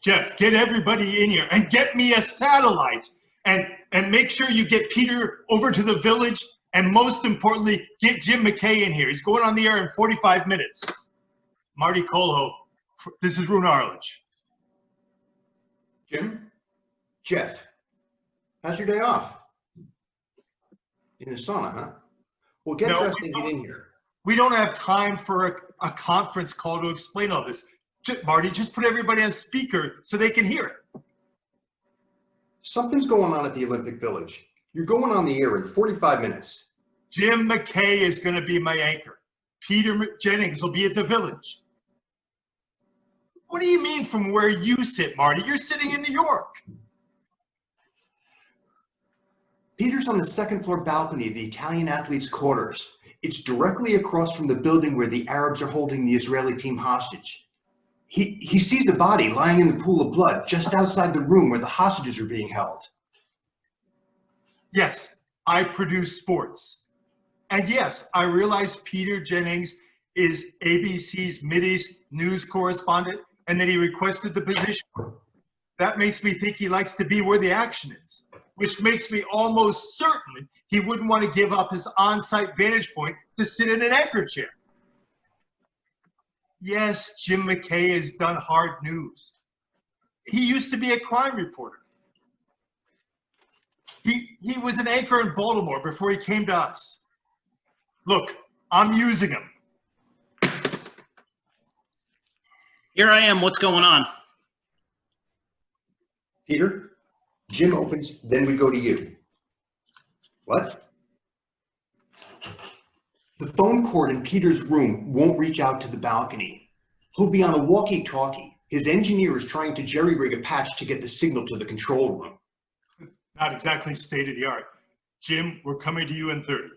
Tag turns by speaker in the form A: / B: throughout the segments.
A: Jeff, get everybody in here and get me a satellite. And make sure you get Peter over to the village. And most importantly, get Jim McKay in here. He's going on the air in 45 minutes. Marty Colho, this is Rune Arledge.
B: Jim? Jeff, how's your day off? In the sauna, huh? Well, get dressed and get in here.
A: We don't have time for a conference call to explain all this. Marty, just put everybody on speaker so they can hear it.
B: Something's going on at the Olympic Village. You're going on the air in 45 minutes.
A: Jim McKay is going to be my anchor. Peter Jennings will be at the village. What do you mean from where you sit, Marty? You're sitting in New York.
B: Peter's on the second floor balcony of the Italian athletes' quarters. It's directly across from the building where the Arabs are holding the Israeli team hostage. He sees a body lying in the pool of blood just outside the room where the hostages are being held.
A: Yes, I produce sports. And yes, I realize Peter Jennings is ABC's Mideast news correspondent and that he requested the position. That makes me think he likes to be where the action is, which makes me almost certain he wouldn't want to give up his on-site vantage point to sit in an anchor chair. Yes, Jim McKay has done hard news. He used to be a crime reporter. He was an anchor in Baltimore before he came to us. Look, I'm using him.
C: Here I am. What's going on?
B: Peter, Jim opens, then we go to you. What? The phone cord in Peter's room won't reach out to the balcony. He'll be on a walkie-talkie. His engineer is trying to jerry-rig a patch to get the signal to the control room.
A: Not exactly state-of-the-art. Jim, we're coming to you in 30.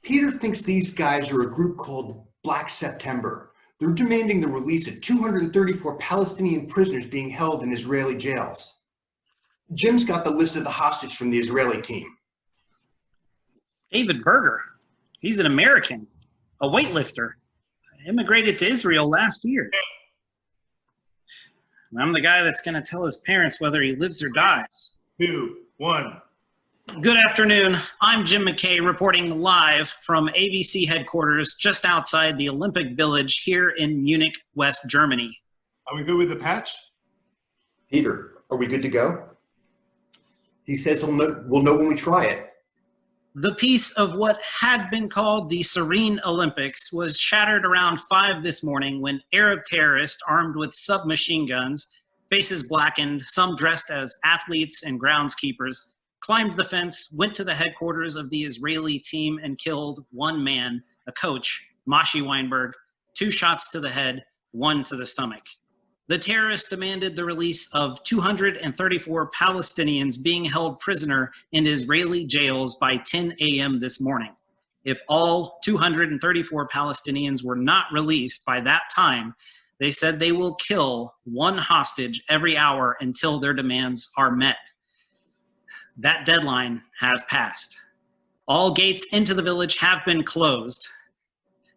B: Peter thinks these guys are a group called Black September. They're demanding the release of 234 Palestinian prisoners being held in Israeli jails. Jim's got the list of the hostage from the Israeli team.
C: David Berger. He's an American, a weightlifter. Immigrated to Israel last year. I'm the guy that's going to tell his parents whether he lives or dies.
A: 2, 1.
C: Good afternoon. I'm Jim McKay reporting live from ABC headquarters just outside the Olympic Village here in Munich, West Germany.
A: Are we good with the patch?
B: Peter, are we good to go? He says we'll know when we try it.
C: The piece of what had been called the Serene Olympics was shattered around 5 this morning when Arab terrorists armed with submachine guns, faces blackened, some dressed as athletes and groundskeepers, climbed the fence, went to the headquarters of the Israeli team and killed one man, a coach, Mashi Weinberg, 2 shots to the head, 1 to the stomach. The terrorists demanded the release of 234 Palestinians being held prisoner in Israeli jails by 10 a.m. this morning. If all 234 Palestinians were not released by that time, they said they will kill 1 hostage every hour until their demands are met. That deadline has passed. All gates into the village have been closed.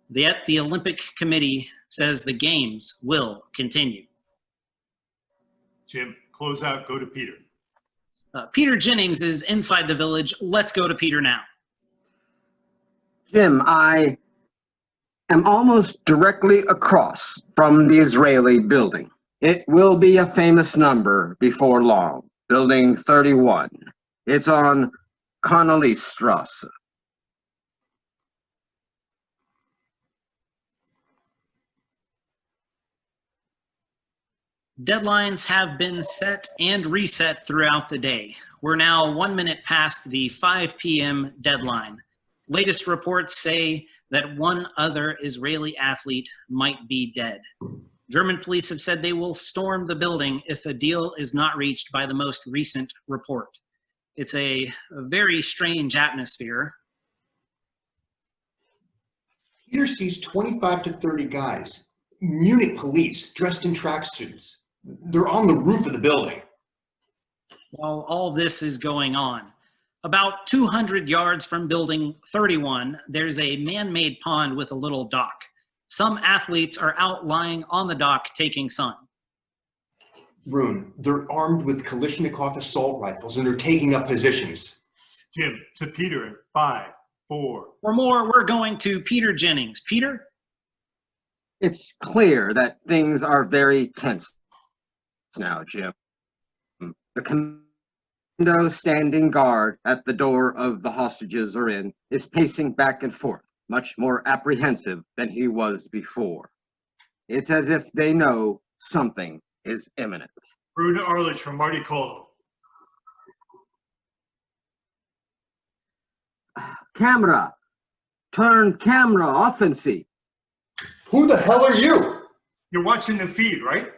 C: Yet the Olympic Committee says the games will continue.
A: Jim, close out, go to Peter.
C: Peter Jennings is inside the village. Let's go to Peter now.
D: Jim, I am almost directly across from the Israeli building. It will be a famous number before long, building 31. It's on Connollystrasse.
C: Deadlines have been set and reset throughout the day. We're now 1 minute past the 5 p.m. deadline. Latest reports say that 1 other Israeli athlete might be dead. German police have said they will storm the building if a deal is not reached by the most recent report. It's a very strange atmosphere.
B: Peter sees 25 to 30 guys, Munich police dressed in tracksuits. They're on the roof of the building.
C: While all this is going on, About 200 yards from Building 31, there's a man-made pond with a little dock. Some athletes are out lying on the dock taking sun.
B: Rune, they're armed with Kalashnikov assault rifles and they're taking up positions.
A: Jim, to Peter in 5, 4.
C: For more, we're going to Peter Jennings. Peter?
D: It's clear that things are very tense now, Jim. The commando standing guard at the door of the hostages are in is pacing back and forth, much more apprehensive than he was before. It's as if they know something is imminent.
A: Rune Arledge from Marty Cole.
D: Camera! Turn camera, offensive!
B: Who the hell are you?
A: You're watching the feed, right?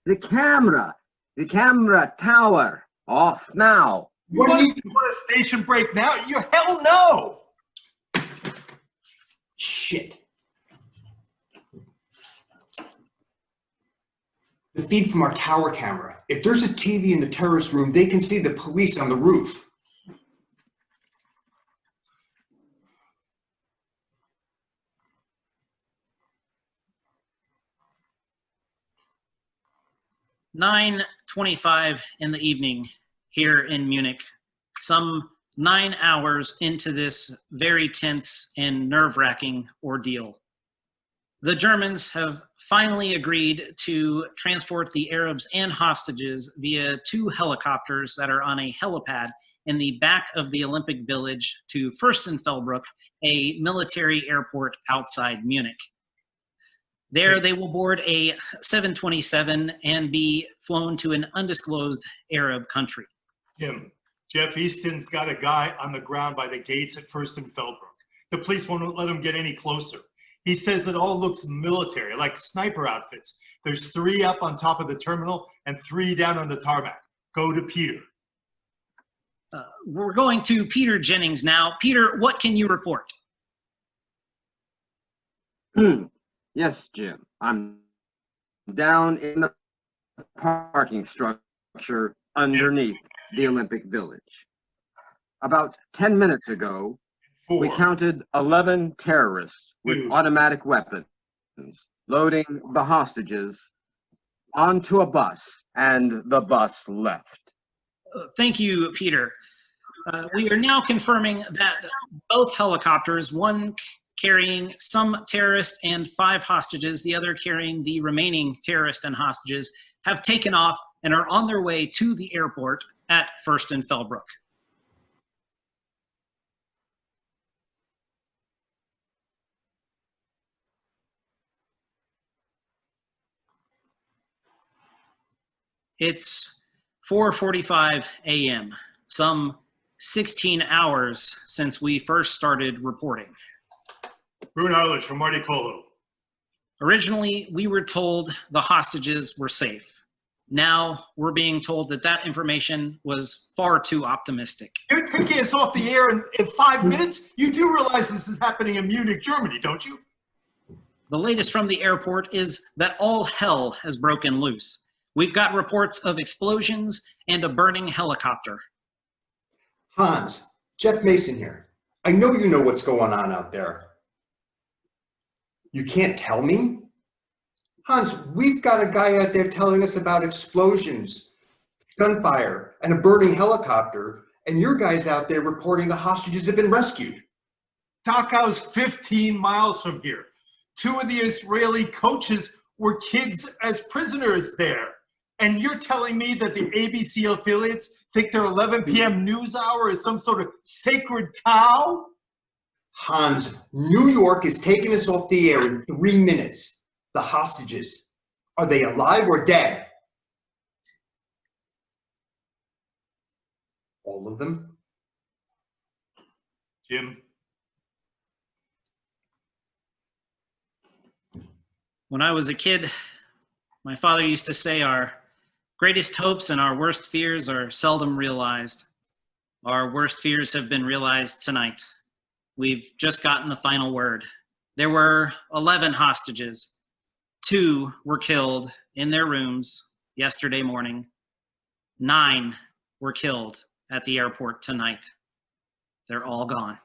D: The camera tower, off now.
B: What are you?
A: You want a station break now? You hell no!
B: Shit. The feed from our tower camera. If there's a TV in the terrace room, they can see the police on the roof.
C: "9:25 in the evening here in Munich, some 9 hours into this very tense and nerve-wracking ordeal. The Germans have finally agreed to transport the Arabs and hostages via 2 helicopters that are on a helipad in the back of the Olympic Village to Fürstenfeldbruck, a military airport outside Munich. There they will board a 727 and be flown to an undisclosed Arab country."
A: Jim, Jeff Easton's got a guy on the ground by the gates at Fürstenfeldbruck. The police won't let him get any closer. He says it all looks military, like sniper outfits. There's 3 up on top of the terminal and 3 down on the tarmac. Go to Peter.
C: We're going to Peter Jennings now. Peter, what can you report?
D: Yes, Jim. I'm down in the parking structure underneath the Olympic Village. About 10 minutes ago,
A: 4.
D: we counted 11 terrorists with
A: 2.
D: automatic weapons loading the hostages onto a bus, and the bus left.
C: Thank you, Peter. We are now confirming that both helicopters, one carrying some terrorists and 5 hostages, the other carrying the remaining terrorists and hostages, have taken off and are on their way to the airport at Fürstenfeldbruck. It's 4:45 a.m., some 16 hours since we first started reporting.
A: Rune Arledge from Marty Cole.
C: Originally, we were told the hostages were safe. Now we're being told that that information was far too optimistic.
A: You're taking us off the air in 5 minutes? You do realize this is happening in Munich, Germany, don't you?
C: The latest from the airport is that all hell has broken loose. We've got reports of explosions and a burning helicopter.
B: Hans, Jeff Mason here. I know you know what's going on out there. You can't tell me? Hans, we've got a guy out there telling us about explosions, gunfire, and a burning helicopter, and your guy's out there reporting the hostages have been rescued.
A: Dachau's 15 miles from here. 2 of the Israeli coaches were kids as prisoners there. And you're telling me that the ABC affiliates think their 11 p.m. news hour is some sort of sacred cow?
B: Hans, New York is taking us off the air in 3 minutes. The hostages, are they alive or dead? All of them?
A: Jim.
C: When I was a kid, my father used to say our greatest hopes and our worst fears are seldom realized. Our worst fears have been realized tonight. We've just gotten the final word. There were 11 hostages. 2 were killed in their rooms yesterday morning. 9 were killed at the airport tonight. They're all gone.